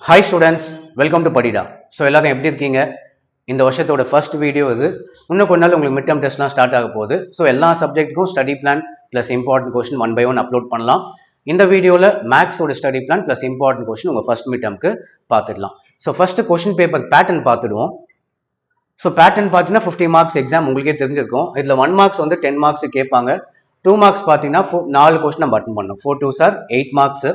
Hi students, welcome to Padida. So எல்லாரும் எப்படி இருக்கீங்க? இந்த வருஷத்தோட ஃபர்ஸ்ட் வீடியோ இது. இன்னும் கொஞ்ச நாள் உங்களுக்கு மிட் டர்ம் டெஸ்ட்லாம் ஸ்டார்ட் ஆக போகுது. ஸோ எல்லா சப்ஜெக்ட்டுக்கும் study plan plus important question one by one upload பண்ணலாம். இந்த வீடியோவில் மேக்ஸோட study plan plus important question உங்கள் ஃபர்ஸ்ட் மிட் டர்ம்க்கு பார்த்துடலாம். So first question paper pattern பார்த்துடுவோம். ஸோ பேட்டர்ன் பார்த்தீங்கன்னா 50 மார்க்ஸ் எக்ஸாம் உங்களுக்கே தெரிஞ்சிருக்கும். இதில் 1 மார்க்ஸ் வந்து 10 மார்க்ஸ் கேட்பாங்க. 2 மார்க்ஸ் பார்த்தீங்கன்னா 4 கொஸ்டின் நம்ம அட்டன் பண்ணணும். 4 2 சார் 8 மார்க்ஸ்.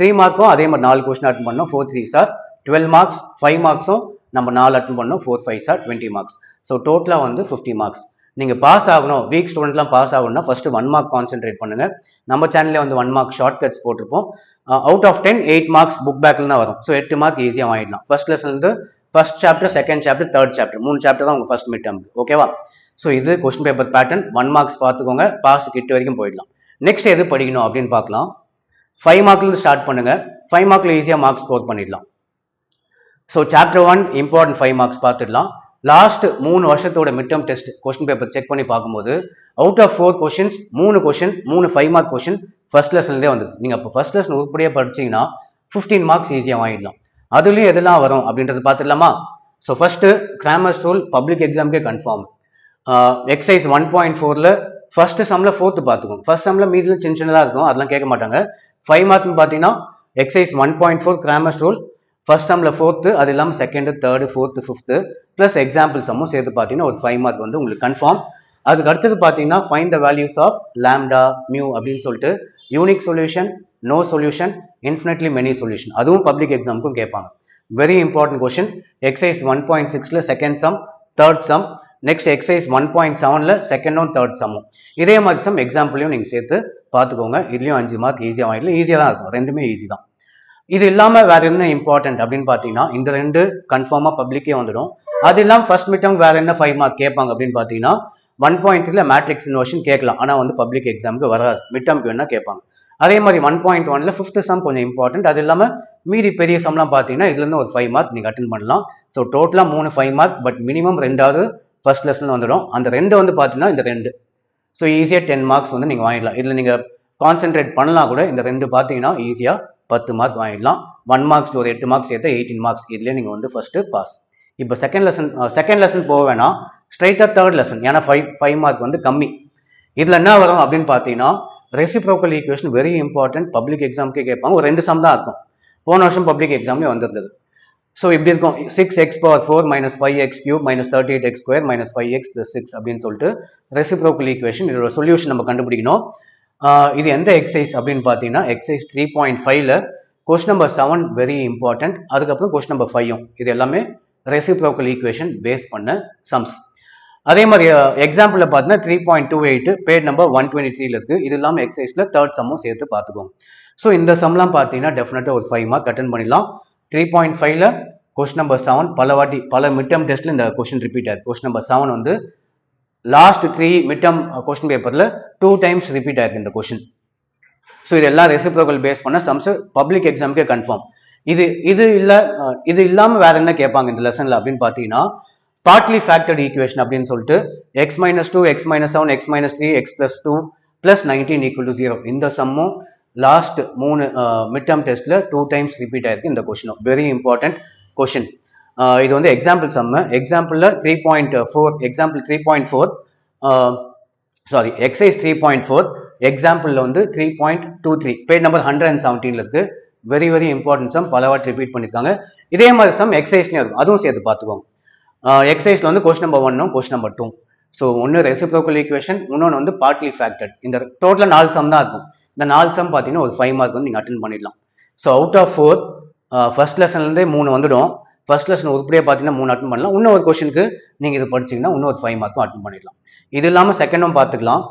3 மார்க்கும் அதே மாதிரி 4 கொஸ்டின் அட்டன் பண்ணணும். 4 3 சார் 12 மார்க்ஸ். 5 மார்க்ஸும் நம்ம 4 அட்டன் பண்ணணும். 4 5 சார் 20 மார்க்ஸ். ஸோ டோட்டலாக வந்து 50 மார்க்ஸ். நீங்கள் பாஸ் ஆகணும், வீக் ஸ்டூடெண்ட்லாம் பாஸ் ஆகணும்னா ஃபர்ஸ்ட் 1 மார்க் கான்சென்ட்ரேட் பண்ணுங்க. நம்ம சேனல்ல வந்து 1 மார்க் ஷார்ட் கட்ஸ் போட்டிருப்போம். அவுட் ஆஃப் 10 8 மார்க்ஸ் புக் பேக்ல தான் வரும். ஸோ 8 மார்க் ஈஸியாக வாங்கிடலாம். ஃபர்ஸ்ட் லெசன்லேருந்து first chapter, second chapter, third chapter 3 chapter தான் உங்க ஃபர்ஸ்ட் மிட் டர்ம். ஓகேவா? ஸோ இது கொஸ்டின் பேப்பர் பேட்டர்ன் 1 மார்க்ஸ் பார்த்துக்கோங்க. பாஸ் கிட்ட வரைக்கும் போயிடலாம். நெக்ஸ்ட் எது படிக்கணும் அப்படின்னு பார்க்கலாம். 5 மார்க்ல ஸ்டார்ட் பண்ணுங்க. 5 மார்க்ல ஈஸியாக மார்க்ஸ் ஸ்கோர் பண்ணிடலாம். ஸோ சாப்டர் 1 இம்பார்ட்டன்ட் 5 மார்க்ஸ் பார்த்துடலாம். லாஸ்ட் 3 வருஷத்தோட mid term test question paper check பண்ணி பார்க்கும்போது out of 4 questions 3 question 3 5 mark question first லெசன்லேயே வந்தது. நீங்கள் அப்போ ஃபர்ஸ்ட் லெசன் உருப்படியாக படிச்சீங்கன்னா 15 மார்க்ஸ் ஈஸியாக வாங்கிடலாம். அதுலேயும் எதெல்லாம் வரும் அப்படின்றது பார்த்துடலாமா? So first grammar rule public எக்ஸாமுக்கே கன்ஃபார்ம். எக்ஸசைஸ் 1.4ல ஃபர்ஸ்ட் சம்ல 4th பார்த்துக்கோங்க. ஃபர்ஸ்ட் சம்ல மீதில் சின்ன சின்னதாக இருக்கும், அதெல்லாம் கேட்க மாட்டாங்க. 5 மார்க்னு பார்த்தீங்கன்னா எக்ஸசைஸ் 1.4 கிராமர் ரூல் ஃபர்ஸ்ட் சம்ல 4th, அது இல்லாமல் second, third, fourth, fifth plus example சம்மும் சேர்த்து பார்த்தீங்கன்னா ஒரு 5 மார்க் வந்து உங்களுக்கு கன்ஃபார்ம். அதுக்கு அடுத்தது பார்த்தீங்கன்னா find the values of lambda mu அப்படின்னு சொல்லிட்டு unique solution, no solution, infinitely many solution, அதுவும் பப்ளிக் எக்ஸாமுக்கும் கேட்பாங்க. Very important question. எக்ஸசைஸ் 1.6ல second sum, third sum. Next exercise 1.7ல செகண்டும் தேர்ட் சம்மும் இதே மாதிரி சம் எக்ஸாம்பிளையும் நீங்கள் சேர்த்து பார்த்துக்கோங்க. இதுலேயும் 5 மார்க் ஈஸியாக வாங்கிடலாம். ஈஸியாக தான் இருக்கும், ரெண்டுமே ஈஸி தான். இது இல்லாமல் வேற என்ன இம்பார்ட்டன்ட் அப்படின்னு பார்த்தீங்கன்னா இந்த 2 கன்ஃபார்மாக பப்ளிக்கே வந்துடும். அது இல்லாமல் ஃபர்ஸ்ட் மிட் டர்ம் வேற என்ன 5 மார்க் கேட்பாங்க அப்படின்னு பார்த்தீங்கன்னா 1.3ல மேட்ரிக்ஸ் இன்வர்ஷன் கேட்கலாம். ஆனால் வந்து பப்ளிக் எக்ஸாமுக்கு வராது, மிட் டர்ம்க்கு வேணா கேட்பாங்க. அதே மாதிரி 1.1ல 5th சம் கொஞ்சம் இம்பார்ட்டன்ட். அது இல்லாமல் மீதி பெரிய சம்லாம் பார்த்தீங்கன்னா இதுலேருந்து ஒரு 5 மார்க் நீங்கள் அட்டன் பண்ணலாம். ஸோ டோட்டலாக 3 5 மார்க், பட் மினிமம் 2வது ஃபர்ஸ்ட் லெசனில் வந்துடும். அந்த 2 வந்து பார்த்தீங்கன்னா இந்த 2. ஸோ ஈஸியாக 10 மார்க்ஸ் வந்து நீங்கள் வாங்கிடலாம். இதில் நீங்கள் கான்சென்ட்ரேட் பண்ணலாம் கூட. இந்த 2 பார்த்தீங்கன்னா ஈஸியாக 10 மார்க் வாங்கிடலாம். 1 மார்க்ஸ்ல ஒரு 8 மார்க்ஸ் சேர்த்து 18 மார்க்ஸ். இதுலேயே நீங்கள் வந்து ஃபர்ஸ்ட் பாஸ். இப்போ செகண்ட் லெசன் போக வேணாம், ஸ்ட்ரைட்டாக தேர்ட் லெசன். ஏன்னா 5 மார்க் வந்து கம்மி. இதில் என்ன வரும் அப்படின்னு பார்த்தீங்கன்னா reciprocal equation very important. Public எக்ஸாமுக்கே கேட்பாங்க. ஒரு 2 சம் தான் இருக்கும். போன வருஷம் பப்ளிக் எக்ஸாம்லேயே வந்திருந்தது. ஸோ இப்படி இருக்கும், 6x⁴ minus 5x³ minus 38x² minus 5x plus 6 அப்படின்னு சொல்லிட்டு ரெசிப்ரோக்கல் ஈக்குவேஷன். இதோட சொல்யூஷன் நம்ம கண்டுபிடிக்கணும். இது எந்த எக்ஸசைஸ் அப்படின்னு பார்த்தீங்கன்னா எக்ஸசைஸ் 3.5ல கொஸ்டின் நம்பர் 7 வெரி இம்பார்ட்டன்ட். அதுக்கப்புறம் கொஸ்டின் நம்பர் 5ம் இது எல்லாமே ரெசிப்ரோக்கல் ஈக்குவேஷன் பேஸ் பண்ண சம்ஸ். அதே மாதிரி எக்ஸாம்பிளில் பார்த்தீங்கன்னா 3.28 பேஜ் நம்பர் 123ல இருக்கு. இது இல்லாமல் எக்ஸசைஸ்ல தேர்ட் சம்மும் சேர்த்து பார்த்துக்கோங்க. ஸோ இந்த சம்லாம் பார்த்தீங்கன்னா டெஃபினட்டாக ஒரு 5 மார்க் அட்டன் பண்ணிடலாம். 3.5ல கொஸ்டின் நம்பர் 7 பல மிட் டர்ம் டெஸ்ட்ல இந்த கொஸ்டின் ரிப்பீட் ஆயிருக்கு. கொஸ்டின் நம்பர் 7 வந்து லாஸ்ட் 3 மிட் டர்ம் கொஸ்டின் பேப்பர்ல 2 டைம்ஸ் ரிப்பீட் ஆயிருக்கு இந்த கொஸ்டின். ஸோ இது எல்லாம் ரெசிப்ரோக்கல் பேஸ் பண்ண சம்ஸ் பப்ளிக் எக்ஸாமுக்கே கன்ஃபார்ம். இது இல்லாமல் வேற என்ன கேட்பாங்க இந்த லெசன்ல அப்படின்னு பார்த்தீங்கன்னா பார்ட்லி ஃபேக்டர்ட் ஈக்குவேஷன் அப்படின்னு சொல்லிட்டு x-2, x-7, x-3, x+2 plus 19 equal to 0. இந்த சம்மும் லாஸ்ட் 3 மிட் டர்ம் டெஸ்ட்ல 2 டைம்ஸ் ரிப்பீட் ஆயிருக்கு இந்த கொஸ்டினும். Very important question. இது வந்து எக்ஸாம்பிள் சம். எக்ஸாம்பிள்ல 3.4 எக்ஸாம்பிள் 3.4 சாரி எக்ஸசைஸ் 3.4 எக்ஸாம்பிள்ல வந்து 3.23 பேஜ் நம்பர் 117ல இருக்கு. வெரி வெரி இம்பார்ட்டன்ட் சம், பல வாட்டி ரிப்பீட் பண்ணிருக்காங்க. இதே மாதிரி சம் எக்ஸசைஸ்லயும் இருக்கும், அதுவும் சேர்த்து பார்த்துக்கோங்க. எக்ஸசைஸ்ல வந்து கொஸ்டின் நம்பர் 1ம் கொஸ்டின் நம்பர் 2. ஸோ ஒன்று ரெசிப்ரோக்கல் ஈக்குவேஷன், இன்னொன்று வந்து பார்ட்லி ஃபேக்டர்ட். இந்த டோட்டலாக 4 சம் தான் இருக்கும். இந்த 4 சம் பார்த்தீங்கன்னா ஒரு 5 மார்க் வந்து நீங்கள் அட்டன் பண்ணிடலாம். ஸோ அவுட் ஆஃப் 4 ஃபர்ஸ்ட் லெசன்லேருந்தே 3 வந்துடும். ஃபர்ஸ்ட் லெசன் உருப்படியாக பார்த்தீங்கன்னா 3 அட்டன் பண்ணலாம். இன்னும் ஒரு கொஸ்டினுக்கு நீங்கள் இது படிச்சிங்கன்னா இன்னும் ஒரு 5 மார்க்கும் அட்டன் பண்ணிடலாம். இது இல்லாமல் செகண்டும் பார்த்துக்கலாம்.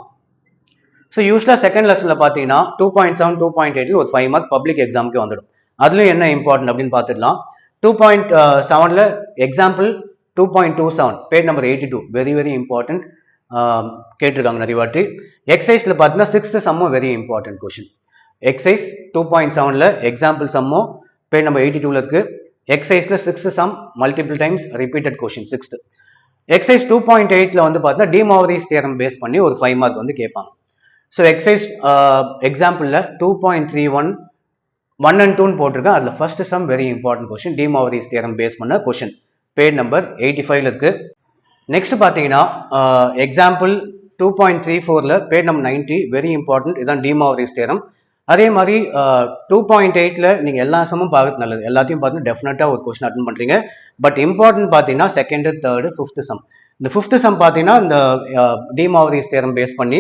ஸோ யூஸ்வலாக செகண்ட் லெசனில் பார்த்தீங்கன்னா 2.7 2.8 ஒரு 5 மார்க் பப்ளிக் எக்ஸாமுக்கு வந்துடும். அதுலேயும் என்ன இம்பார்ட்டன்ட் அப்படின்னு பார்த்துடலாம். 2.7ல example 2.27 page number 82 very very important கேட்டிருக்காங்க நிறைய வாட்டி. எக்ஸசைஸ்ல பார்த்தீங்கன்னா 6th சம்மும் வெரி இம்பார்ட்டன்ட் கொஸ்டின். எக்ஸசைஸ் 2.7ல எக்ஸாம்பிள் சம்மும் பேஜ் நம்பர் 82ல இருக்கு. எக்ஸசைஸ்ல 6th sum multiple times repeated question 6th. Exercise 2.8ல வந்து பார்த்தீங்கன்னா டி மாவரிஸ் தியரம் பேஸ் பண்ணி ஒரு 5 மார்க் வந்து கேட்பாங்க. ஸோ எக்ஸசைஸ் எக்ஸாம்பிளில் 2.31 1 and 2 போட்டிருக்கேன். அதில் first sum very important question, De Moivre's theorem base பண்ண கொஸ்டின், பேஜ் நம்பர் 85 இருக்கு. நெக்ஸ்ட் பார்த்தீங்கன்னா எக்ஸாம்பிள் 2.34ல பேஜ் நம்பர் 90 வெரி இம்பார்ட்டன்ட், இதுதான் டி மாவரிஸ் தியரம். அதே மாதிரி 2.8ல நீங்கள் எல்லா சமும் பார்க்கறது நல்லது, எல்லாத்தையும் பார்த்து டெஃபினட்டாக ஒரு கொஸ்டின் அட்டன் பண்ணுறீங்க. பட் இம்பார்ட்டன்ட் பார்த்தீங்கன்னா செகண்ட், தேர்டு, ஃபிஃப்த் சம். இந்த ஃபிஃப்த் சம் பார்த்தீங்கன்னா இந்த டி மாவரிஸ் தியரம் பேஸ் பண்ணி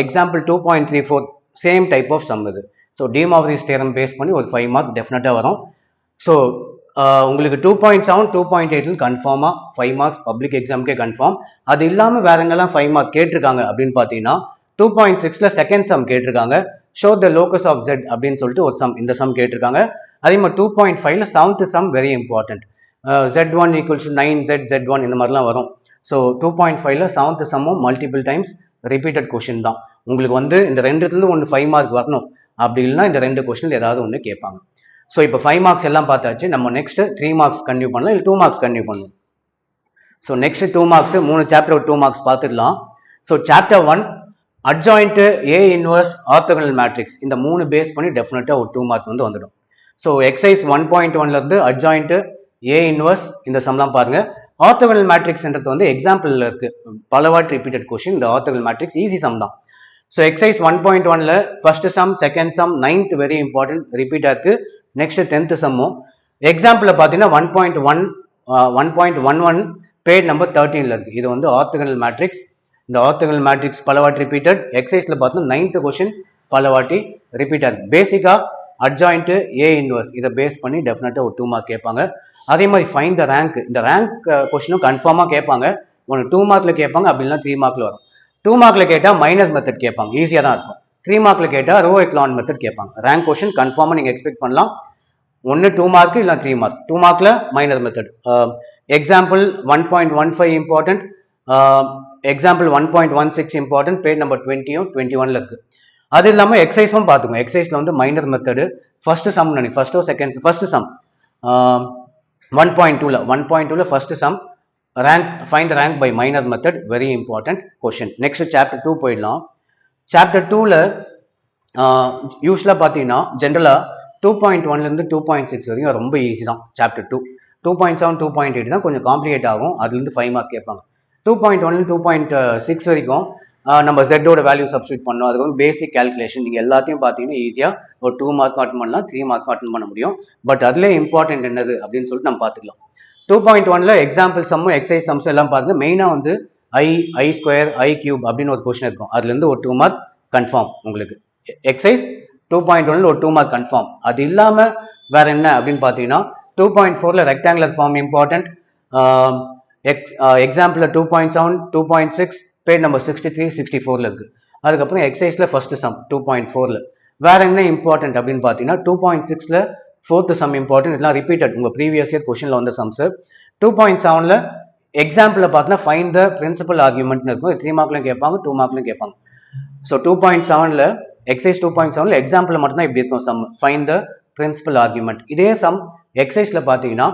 example 2.34 same type of sum இது. So De Moivre's theorem base பண்ணி ஒரு 5 மார்க் டெஃபினட்டாக வரும். ஸோ உங்களுக்கு 2.7 2.8 கன்ஃபார்மாக 5 மார்க்ஸ் பப்ளிக் எக்ஸாமுக்கே கன்ஃபார்ம். அது இல்லாமல் வேற எங்கெல்லாம் 5 மார்க் கேட்டிருக்காங்க அப்படின்னு பார்த்தீங்கன்னா 2.6ல செகண்ட் சம் கேட்டிருக்காங்க, show the locus of z அப்படின்னு சொல்லிட்டு ஒரு சம், இந்த சம் கேட்டிருக்காங்க. அதே மாதிரி 2.5ல seventh sum very important, z1 equals to 9z z1 இந்த மாதிரிலாம் வரும். ஸோ 2.5ல செவன்த் சம்மும் மல்டிபிள் டைம்ஸ் ரிப்பீட்டட் கொஸ்டின் தான். உங்களுக்கு வந்து இந்த ரெண்டுத்துலேருந்து ஒன்று 5 மார்க் வரணும், அப்படி இல்லைன்னா இந்த ரெண்டு கொஸ்டின் ஏதாவது ஒன்று கேட்பாங்க. ஸோ இப்போ 5 மார்க்ஸ் எல்லாம் பார்த்தாச்சு. நம்ம நெக்ஸ்ட் 3 மார்க்ஸ் கண்டினியூ பண்ணலாம், இல்லை 2 மார்க்ஸ் கண்டினியூ பண்ணணும். So next 2 marks 3 chapter 2 marks பார்த்துடலாம். So chapter 1 adjoint A inverse orthogonal matrix, இந்த 3 பேஸ் பண்ணி டெஃபினட்டாக ஒரு 2 மார்க் வந்து வந்துடும். ஸோ எக்ஸைஸ் 1.1ல இருந்து அட்ஜாயிண்ட் ஏ இன்வர்ஸ் இந்த சம்லாம் பாருங்க. ஆர்த்தோகனல் மேட்ரிக்ஸ்ன்றது வந்து எக்ஸாம்பிள்ல இருக்கு, பலவாட் ரிப்பீட்டட் கொஸ்டின். இந்த ஆர்த்தோகனல் மேட்ரிக்ஸ் ஈஸி சம் தான். ஸோ எக்ஸைஸ் 1.1ல first sum, second sum, 9th very important ரிப்பீட்டாக இருக்கு. நெக்ஸ்ட் 10th சம்மும் எக்ஸாம்பிள் பார்த்தீங்கன்னா 1.11 பேஜ் நம்பர் 13ல இருக்கு. இது வந்து ஆர்த்தோகனல் மேட்ரிக்ஸ். இந்த ஆர்த்தோகனல் மேட்ரிக்ஸ் பலவாட்டி ரிப்பீட்டட். எக்ஸைஸ்ல பார்த்தீங்கன்னா 9th கொஸ்டின் பலவாட்டி ரிப்பீட்டாக இருக்கு. பேசிக்கா அட்ஜாயிண்ட் ஏ இன்வர்ஸ் இதை பேஸ் பண்ணி டெஃபினட்டா ஒரு 2 மார்க் கேட்பாங்க. அதே மாதிரி ஃபைண்ட் த ரேங்க், இந்த ரேங்க் கொஸ்டினும் கன்ஃபார்மாக கேட்பாங்க. ஒன்று 2 மார்க்ல கேட்பாங்க, அப்படின்னா 3 மார்க்ல வரும். 2 மார்க்ல கேட்டால் மைனஸ் மெத்தட் கேட்பாங்க, ஈஸியாக தான் இருக்கும். 3 மார்க்ல கேட்டால் ரோ எக்லான் மெத்தட் கேட்பாங்க. ரேங்க் கொஸ்டின் கன்ஃபார்மாக நீங்கள் எக்ஸ்பெக்ட் பண்ணலாம். ஒன்று 2 மார்க் இல்லை 3 மார்க். 2 மார்க்ல minors method. Example 1.15 important, example 1.16 important, page number 20யும் 21ல இருக்கு. அது இல்லாமல் எக்ஸைஸும் பார்த்துக்கோங்க. எக்ஸைஸ்ல வந்து மைனர் மெத்தடு ஃபர்ஸ்ட் சம் நினைக்கிறேன், ஃபர்ஸ்டோ செகண்ட், ஃபர்ஸ்ட் சம் 1.2ல first sum rank, find rank by minor method, very important question. Next chapter 2 போயிடலாம். சாப்டர் 2ல யூஸ்வலாக பார்த்தீங்கன்னா ஜென்ரலாக 2.1லேருந்து 2.6 வரைக்கும் ரொம்ப ஈஸி தான். சாப்டர் 2 2.7 2.8 தான் கொஞ்சம் காம்ப்ளிகேட் ஆகும், அதுலேருந்து 5 மார்க் கேட்பாங்க. 2.1 2.6 வரைக்கும் நம்ம ஜெட்டோட வேல்யூ சப்ஸ்டியூட் பண்ணோம், அதுக்கு வந்து பேசிக் கேல்குலேஷன். நீங்கள் எல்லாத்தையும் பார்த்தீங்கன்னா ஈஸியாக ஒரு 2 மார்க் அட்டன் பண்ணலாம், 3 மார்க் அட்டன் பண்ண முடியும். பட் அதிலே இம்பார்ட்டன்ட் என்னது அப்படின்னு சொல்லிட்டு நம்ம பார்த்துக்கலாம். 2.1ல எக்ஸாம்பிள் சம்மும் எக்ஸைஸ் சம்ஸ் எல்லாம் பாருங்க. மெயினாக வந்து ஐ ஸ்கொயர் ஐ கியூப் அப்படின்னு ஒரு கொஸ்டின் இருக்கும், அதுலேருந்து ஒரு 2 மார்க் கன்ஃபார்ம் உங்களுக்கு. எக்ஸைஸ் 2.1ல ஒரு 2 மார்க் கன்ஃபார்ம். அது இல்லாமல் வேற என்ன அப்படின்னு பார்த்தீங்கன்னா 2.4ல rectangular form important. Example 2.7 2.6 page number 63 64ல இருக்கு. அதுக்கப்புறம் எக்ஸைஸ்ல ஃபர்ஸ்ட் சம் 2.4ல வேற என்ன இம்பார்ட்டன்ட் அப்படின்னு பார்த்தீங்கன்னா 2.6ல ஃபோர்த் சம் இம்பார்ட்டன்ட். இதெல்லாம் ரிப்பீட்டட், உங்க ப்ரீவியஸ் இயர் கொஸ்டின்ல வந்த சம்ஸ். 2.7ல எக்ஸாம்பிள் பார்த்தீங்கன்னா ஃபைண்ட் த பிரின்சிபல் ஆர்குமெண்ட்னு இருக்கும். 3 மார்க்லையும் கேட்பாங்க, 2 மார்க்லையும் கேட்பாங்க. ஸோ 2.7ல எக்ஸைஸ் 2.7ல எக்ஸாம்பிள் மட்டும் தான் இப்படி இருக்கும் sum, find the principal argument. இதே சம் எக்ஸைஸ்ல பார்த்தீங்கன்னா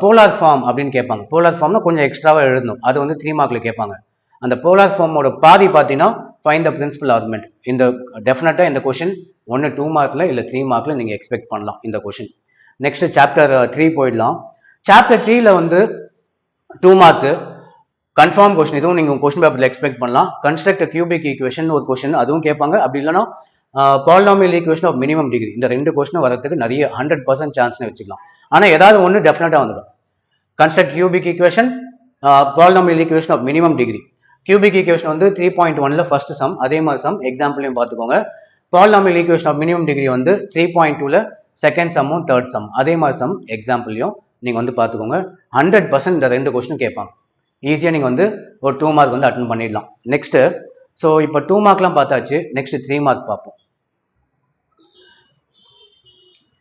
போலார் ஃபார்ம் அப்படின்னு கேட்பாங்க. போலார் ஃபார்ம்னா கொஞ்சம் எக்ஸ்ட்ராவா எழுதணும், அது வந்து 3 மார்க்ல கேட்பாங்க. அந்த போலார் ஃபார்மோட பாதி பார்த்தீங்கன்னா ஃபைண்ட் த பிரின்சிபல் ஆர்குமெண்ட். இந்த டெஃபினட்டா இந்த கொஸ்டின் ஒன்று 2 மார்க்ல இல்லை 3 மார்க்ல நீங்க எக்ஸ்பெக்ட் பண்ணலாம் இந்த கொஸ்டின். நெக்ஸ்ட் சாப்டர் 3 போயிடலாம். சாப்டர் 3ல வந்து 2 மார்க் கன்ஃபார்ம் கொஸ்டின், இதுவும் நீங்க கொஸ்டின் பேப்பர்ல எக்ஸ்பெக்ட் பண்ணலாம். கன்ஸ்ட்ரக்ட் கியூபிக் ஈக்குவேஷன் ஒரு கொஸ்டின், அதுவும் கேட்பாங்க. அப்படி இல்லைன்னா polynomial equation of minimum degree, இந்த 2 கொஸ்டின் வரதுக்கு நிறைய 100% சான்ஸ்னு வச்சுக்கலாம். ஆனா ஏதாவது ஒன்று டெஃபினட்டா வந்துடும். Construct cubic equation, polynomial equation of minimum degree. Cubic equation வந்து 3.1ல ஃபர்ஸ்ட் சம், அதே மாதிரி சம் எக்ஸாம்பிளையும் பார்த்துக்கோங்க. Polynomial equation of minimum degree வந்து 3.2ல செகண்ட் சம்மும் தேர்ட் சம், அதே மாதிரி சம் எக்ஸாம்பிளையும் நீங்க வந்து பார்த்துக்கோங்க. 100% இந்த 2 கொஸ்டின் கேட்பாங்க. ஈஸியாக நீங்கள் வந்து ஒரு 2 மார்க் வந்து அட்டன் பண்ணிடலாம். நெக்ஸ்ட் ஸோ இப்போ 2 மார்க்லாம் பார்த்தாச்சு. நெக்ஸ்ட் 3 மார்க் பார்ப்போம்.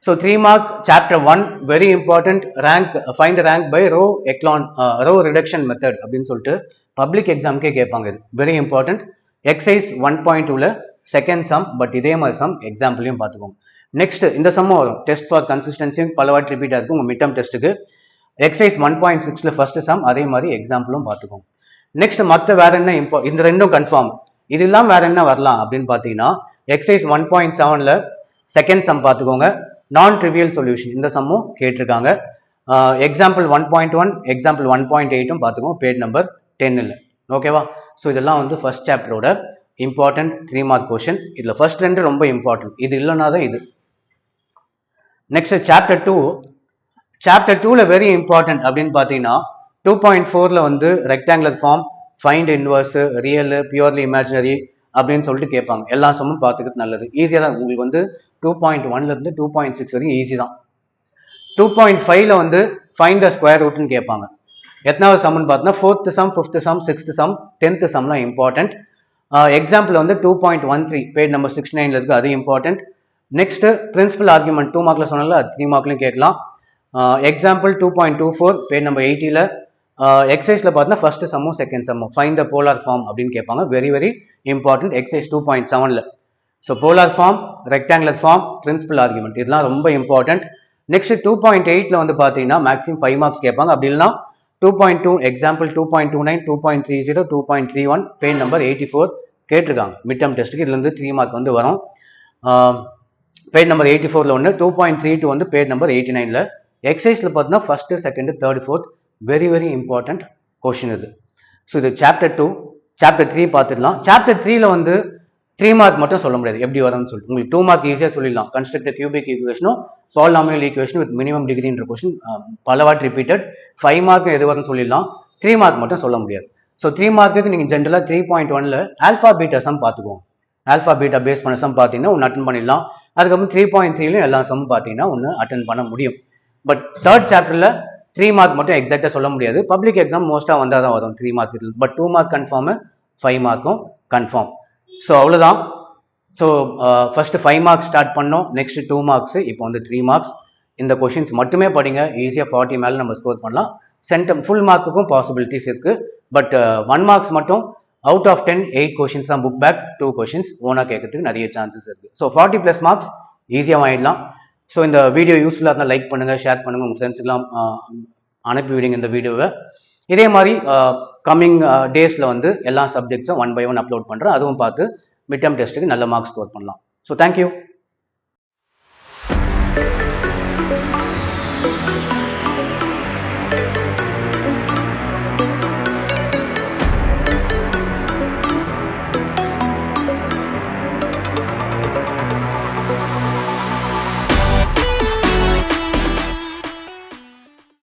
So 3 mark chapter 1 very important, rank find rank by row echelon row reduction method அப்படின்னு சொல்லிட்டு பப்ளிக் எக்ஸாமுக்கே கேட்பாங்க. இது வெரி இம்பார்ட்டன்ட். எக்ஸைஸ் 1.2ல செகண்ட் சம், பட் இதே மாதிரி சம் எக்ஸாம்பிளையும் பார்த்துக்கோங்க. நெக்ஸ்ட் இந்த சம்மும் வரும், டெஸ்ட் ஃபார் கன்சிஸ்டன்சியும் பலவாட்டி ரிப்பீட்டாக இருக்கும் உங்கள் மிட் டர்ம் டெஸ்ட்டுக்கு. எக்ஸைஸ் 1.6ல ஃபர்ஸ்ட் சம், அதே மாதிரி எக்ஸாம்பிளும் பார்த்துக்கோங்க. நெக்ஸ்ட் மற்ற வேற என்ன இந்த ரெண்டும் கன்ஃபார்ம். இது இல்லாமல் வேற என்ன வரலாம் அப்படின்னு பார்த்தீங்கன்னா எக்ஸைஸ் 1.7ல செகண்ட் சம் பார்த்துக்கோங்க, நான் ட்ரிவியல் சொல்யூஷன், இந்த சம்மும் கேட்டிருக்காங்க. எக்ஸாம்பிள் 1.1 எக்ஸாம்பிள் 1.8 பார்த்துக்கோங்க, பேஜ் நம்பர் 10 ஓகேவா. ஸோ இதெல்லாம் வந்து ஃபர்ஸ்ட் சாப்டரோட இம்பார்ட்டன்ட் 3 மார்க் கொஷின். இதில் ஃபர்ஸ்ட் 2 ரொம்ப இம்பார்ட்டன்ட், இது இல்லைனா தான் இது. Next chapter 2. சாப்டர் 2ல வெரி இம்பார்ட்டன்ட் அப்படின்னு பார்த்தீங்கன்னா 2.4ல வந்து rectangular form, find inverse, real, purely imaginary அப்படின்னு சொல்லிட்டு கேட்பாங்க. எல்லா சம்மும் பார்த்துக்கிறது நல்லது, ஈஸியாக தான் உங்களுக்கு வந்து 2.1ல இருந்து 2.6 வரைக்கும் ஈஸி தான். 2.5ல வந்து ஃபைண்ட் த ஸ்கொயர் ரூட்னு கேட்பாங்க. எத்தனாவது சம்னு பார்த்தீங்கன்னா 4th sum, 5th sum, 6th sum, 10th சம்லாம் இம்பார்ட்டன்ட். எக்ஸாம்பிள் வந்து 2.13 பேஜ் நம்பர் 69ல இருக்கு, அது இம்பார்ட்டன்ட். நெக்ஸ்ட் பிரின்சிபல் ஆர்குமெண்ட் 2 மார்க்ல சொன்னால அது 3 மார்க்லையும் கேட்கலாம். எக்ஸாம்பிள் 2.24 பேஜ் நம்பர் 80ல எக்ஸசைஸ்ல பார்த்தீங்கன்னா ஃபர்ஸ்ட் சம்மும் செகண்ட் சம்மும் ஃபைண்ட் த போலார் ஃபார்ம் அப்படின்னு கேட்பாங்க. வெரி வெரி இம்பார்ட்டன்ட் எக்ஸசைஸ் 2.7ல. So polar form, rectangular form, principal argument இதெல்லாம் ரொம்ப இம்பார்ட்டன்ட். நெக்ஸ்ட் 2.8ல வந்து பார்த்தீங்கன்னா மேக்ஸிமம் 5 மார்க்ஸ் கேட்பாங்க. அப்படி இல்லைனா 2.2 எக்ஸாம்பிள் 2.29, 2.30, 2.31 பேஜ் நம்பர் 84 கேட்டிருக்காங்க மிட் டேர்ம் டெஸ்ட்டுக்கு. இதுலேருந்து 3 மார்க் வந்து வரும். பேஜ் நம்பர் 84ல ஒன்று, 2.32 வந்து பேஜ் நம்பர் 89ல. எக்ஸசைஸில் பார்த்தீங்கன்னா first, second, third, fourth very very important question இது. ஸோ இது சாப்டர் 2. சாப்டர் 3 பார்த்துடலாம். சாப்டர் 3ல வந்து 3 மார்க் மட்டும் சொல்ல முடியாது எப்படி வரும்னு சொல்லிட்டு. உங்களுக்கு 2 மார்க் ஈஸியாக சொல்லிடலாம். கன்ஸ்ட்ரக்ட் கியூபிக் ஈக்குவேஷனும் பாலினாமியல் ஈக்குவேஷன் வித் மினிமம் டிகிரின்ற கொஸ்டின் பலவாட் ரிப்பீட்டட். 5 மார்க் எது வரும்னு சொல்லிடலாம், 3 மார்க் மட்டும் சொல்ல முடியாது. ஸோ 3 மார்க்குக்கு நீங்கள் ஜென்ரலாக 3.1ல ஆல்ஃபா பீட்டா சம் பார்த்துக்குவோம். ஆல்ஃபா பீட்டா பேஸ் பண்ண சம் பார்த்தீங்கன்னா ஒன்று அட்டன் பண்ணிடலாம். அதுக்கப்புறம் 3.3லையும் எல்லா சம்மும் பார்த்தீங்கன்னா ஒன்று அட்டன் பண்ண முடியும். பட் தேர்ட் சாப்டரில் 3 மார்க் மட்டும் எக்ஸாக்டாக சொல்ல முடியாது. பப்ளிக் எக்ஸாம் மோஸ்ட்டாக வந்தால் தான் வரும் 3 மார்க். பட் 2 மார்க் கன்ஃபார்மு, 5 மார்க்கும் கன்ஃபார்ம். ஸோ அவ்வளோதான். ஸோ ஃபர்ஸ்ட் 5 மார்க்ஸ் ஸ்டார்ட் பண்ணோம், நெக்ஸ்ட் 2 மார்க்ஸ், இப்போ வந்து 3 மார்க்ஸ். இந்த கொஷின்ஸ் மட்டுமே படிங்க, ஈஸியாக 40 மேலே நம்ம ஸ்கோர் பண்ணலாம். சென்டம் ஃபுல் மார்க்குக்கும் பாசிபிலிட்டிஸ் இருக்கு. பட் 1 மார்க்ஸ் மட்டும் அவுட் ஆஃப் 10 8 கொஷின்ஸ் தான் புக் பேக், 2 கொஷின்ஸ் ஓனாக கேட்கறதுக்கு நிறைய சான்சஸ் இருக்கு. ஸோ 40+ மார்க்ஸ் ஈஸியாக வாங்கிடலாம். ஸோ இந்த வீடியோ யூஸ்ஃபுல்லாக இருந்தால் லைக் பண்ணுங்கள், ஷேர் பண்ணுங்கள், உங்கள் ஃப்ரெண்ட்ஸுக்கெல்லாம் அனுப்பி விடுங்க இந்த வீடியோவை. இதே மாதிரி கம்மிங் டேஸில் வந்து எல்லா சப்ஜெக்ட்ஸும் 1 by 1 அப்லோட் பண்ணுறேன். அதுவும் பார்த்து மிட் டேர்ம் டெஸ்ட்டுக்கு நல்ல மார்க்ஸ் ஸ்கோர் பண்ணலாம். So thank you.